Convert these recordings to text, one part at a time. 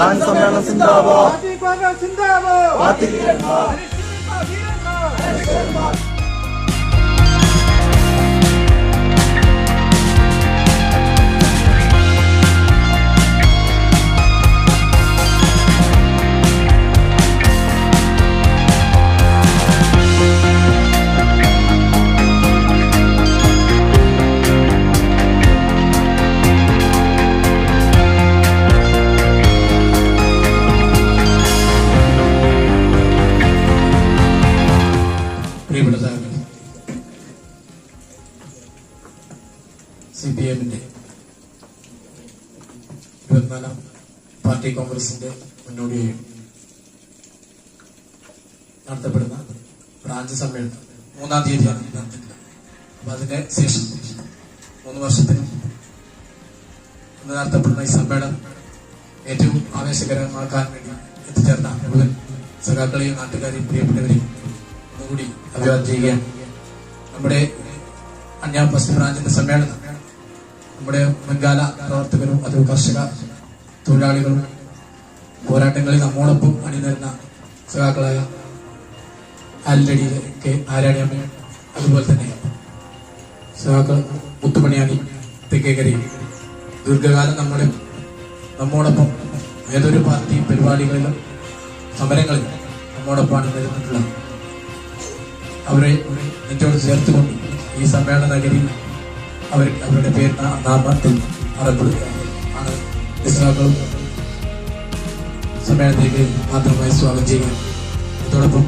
സമ്മേളനം സിന്ദാബാദ്. CPM-ന്റെ 24ാം പാർട്ടി കോൺഗ്രസിന്റെ മുന്നോടിയായി നടത്തപ്പെടുന്ന ബ്രാഞ്ച് സമ്മേളനം 3-ാം തീയതിയാണ് നടത്തുന്നത്. അപ്പൊ അതിന്റെ ശേഷം 3 വർഷത്തിന് നടത്തപ്പെടുന്ന ഈ സമ്മേളനം ഏറ്റവും ആവേശകരമാക്കാൻ വേണ്ടി എത്തിച്ചേർന്ന മുഴുവൻ സഖാക്കളെയും നാട്ടുകാരെയും പ്രിയപ്പെട്ടവരെയും ഒന്നുകൂടി അഭിവാദ്യം ചെയ്യുകയാണ്. നമ്മുടെ അന്യാം ഫസ്റ്റ് ബ്രാഞ്ചിന്റെ സമ്മേളനം നമ്മുടെ മുൻകാല പ്രവർത്തകരും അത് കർഷക തൊഴിലാളികളും പോരാട്ടങ്ങളിൽ നമ്മോടൊപ്പം അണിനിരുന്ന സഖാക്കളായ ആലടി കെ ആരാണിയമ്മ, അതുപോലെ തന്നെ സഖാക്കൾ മുത്തുമണിയാനി തെക്കേക്കരി ദീർഘകാലം നമ്മോടൊപ്പം ഏതൊരു പാർട്ടി പരിപാടികളിലും സമരങ്ങളിലും നമ്മോടൊപ്പമാണ് നിലനിന്നിട്ടുള്ള അവരെ നെഞ്ചോട് ചേർത്തുകൊണ്ട് ഈ സമ്മേളന നഗരിയിൽ അവരുടെ പേര് നാമത്തിൽ അറിയപ്പെടുകയാണ്. ഇസ്ലാക്കളും സമ്മേളനത്തിലേക്ക് ആദ്യമായി സ്വാഗതം ചെയ്യുക. അതോടൊപ്പം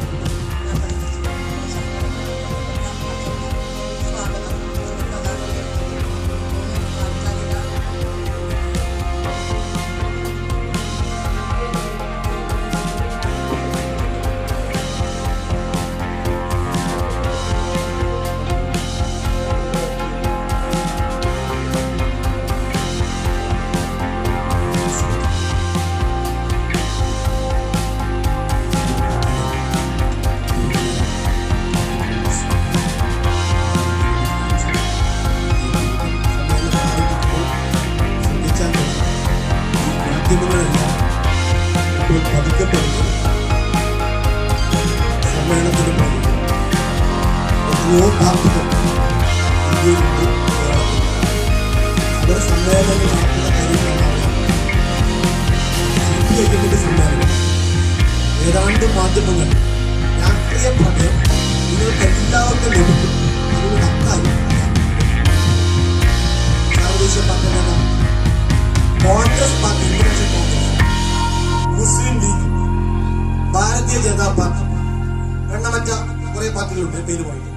മാധ്യമങ്ങളെല്ലാം ഇപ്പോൾ പതുക്കപ്പെടുന്നു. സമ്മേളനത്തിന് പോകുന്നു. എത്രയോ പാർട്ടികൾ ഇന്ത്യയിലുണ്ട്. അവർ സമ്മേളനങ്ങൾ നടത്തുന്ന കാര്യങ്ങളാണ്. CPI-ന്റെ സമ്മേളനം ഏതാണ്ട് മാധ്യമങ്ങൾ രാഷ്ട്രീയ പ്രമേയം നിങ്ങൾക്ക് എല്ലാവർക്കും ലഭിക്കും. അതിന് ഹക്കായി പ്രാദേശിക പാർട്ടികളാണ് കോൺഗ്രസ് പാർട്ടി, ഇന്ത്യൻ കോൺഗ്രസ്, മുസ്ലിം ലീഗ്, ഭാരതീയ ജനതാ പാർട്ടി, എണ്ണമറ്റ കുറെ പാർട്ടികളുണ്ട് പേര് പറയും.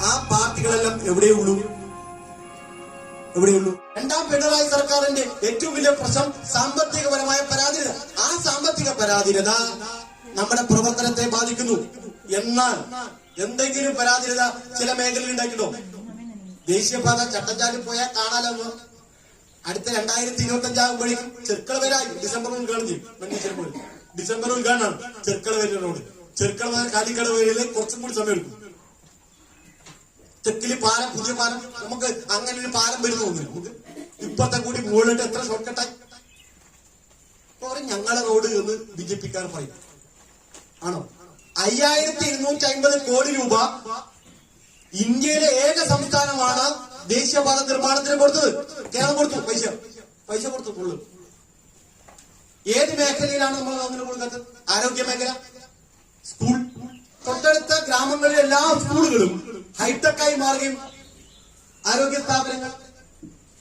ആ പാർട്ടികളെല്ലാം എവിടെയുള്ളൂ? രണ്ടാം പിണറായി സർക്കാരിന്റെ ഏറ്റവും വലിയ പ്രശ്നം സാമ്പത്തികപരമായ പരാധീനത. ആ സാമ്പത്തിക പരാധീനത നമ്മുടെ പ്രവർത്തനത്തെ ബാധിക്കുന്നു. എന്നാൽ എന്തെങ്കിലും പരാധീനത ചില മേഖലയിൽ ഉണ്ടായിട്ടുണ്ടോ? ദേശീയപാത ചട്ടഞ്ചാലിൽ പോയാൽ കാണാലെന്ന് അടുത്ത 2025 ആകുമ്പോഴേക്കും ചെർക്കള വരായി ഡിസംബർ ഉദ്ഘാടനം ചെയ്യും. ഡിസംബർ ഉദ്ഘാടനമാണ് ചെർക്കള വരനോട്. ചെർക്കള കാലിക്കട വരയിൽ കുറച്ചും കൂടി സമയം എടുക്കും. തെക്കില് പാലം, പുതിയ പാലം, നമുക്ക് അങ്ങനെ ഒരു പാലം വരുന്ന തോന്നുന്നു. നമുക്ക് ഇപ്പത്തെ കൂടി മുകളിലിട്ട് എത്ര ഷോർട്ട് കട്ടായി ഞങ്ങളെ റോഡ് എന്ന് BJP-ക്കാർ പറയും. ആണോ? 5250 കോടി രൂപ ഇന്ത്യയിലെ ഏക സംസ്ഥാനമാണ് ദേശീയപാത നിർമ്മാണത്തിന് കൊടുത്തത്. കേരളം കൊടുത്തു, പൈസ കൊടുത്തു ഫുള്ള്. ഏത് മേഖലയിലാണ് നമ്മൾ അങ്ങനെ കൊടുക്കാത്തത്? ആരോഗ്യ മേഖല, സ്കൂൾ. തൊട്ടടുത്ത ഗ്രാമങ്ങളിലെ എല്ലാ സ്കൂളുകളും ഹൈടെക്കായി മാറുകയും ആരോഗ്യ സ്ഥാപനങ്ങൾ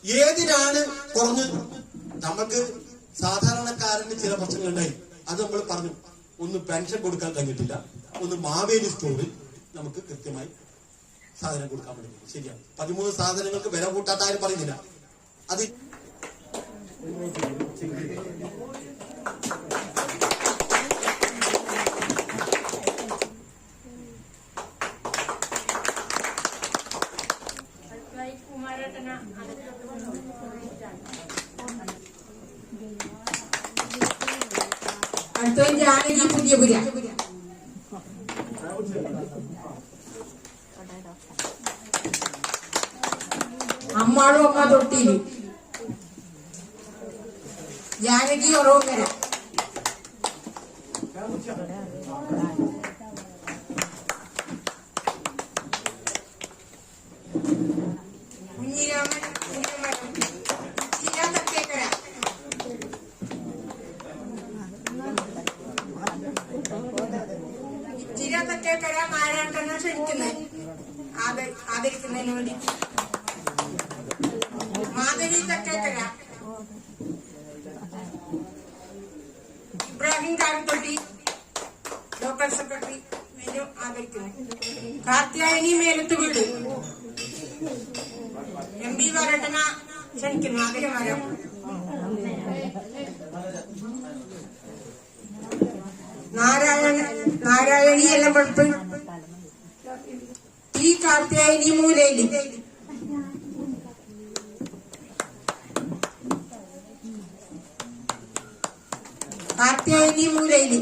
ഏതിനാണ് കുറഞ്ഞത്? നമുക്ക് സാധാരണക്കാരന് ചില പ്രശ്നങ്ങളുണ്ടായി. അത് നമ്മൾ പറഞ്ഞു. ഒന്ന് പെൻഷൻ കൊടുക്കാൻ കഴിഞ്ഞിട്ടില്ല, ഒന്ന് മാവേലി സ്റ്റോറിൽ നമുക്ക് കൃത്യമായി സാധനം കൊടുക്കാൻ പറ്റും. ശരിയാണ്. 13 സാധനങ്ങൾക്ക് വില കൂട്ടാത്ത ആരും പറയുന്നില്ല. അത് പുതിയ അമ്മാളും അമ്മ തൊട്ടിയിലും ജാനകി ഒറോക്കര, കുഞ്ഞിരാമൻ കുഞ്ഞമരം, ചില തക്കേക്കര, ചില തക്കേക്കര നാരായണനെ ക്ഷണിക്കുന്നത് ആദരിക്കുന്നതിന് വേണ്ടി. മാധവി തക്കേക്കര, ഇബ്രാഹിം കാരത്തൊട്ടി, ലോക്കൽ സെക്രട്ടറി ആദരിക്കുന്നു. കാർത്യായനി മേലത്ത് വീട്, MP വരട്ടന ക്ഷണിക്കുന്നു. ആഗ്രഹമരം നാരായണി എല്ലമ്പഴപ്പ്, T കാർത്യായനി മൂലേലി, കാർത്യായനി മൂലേലി,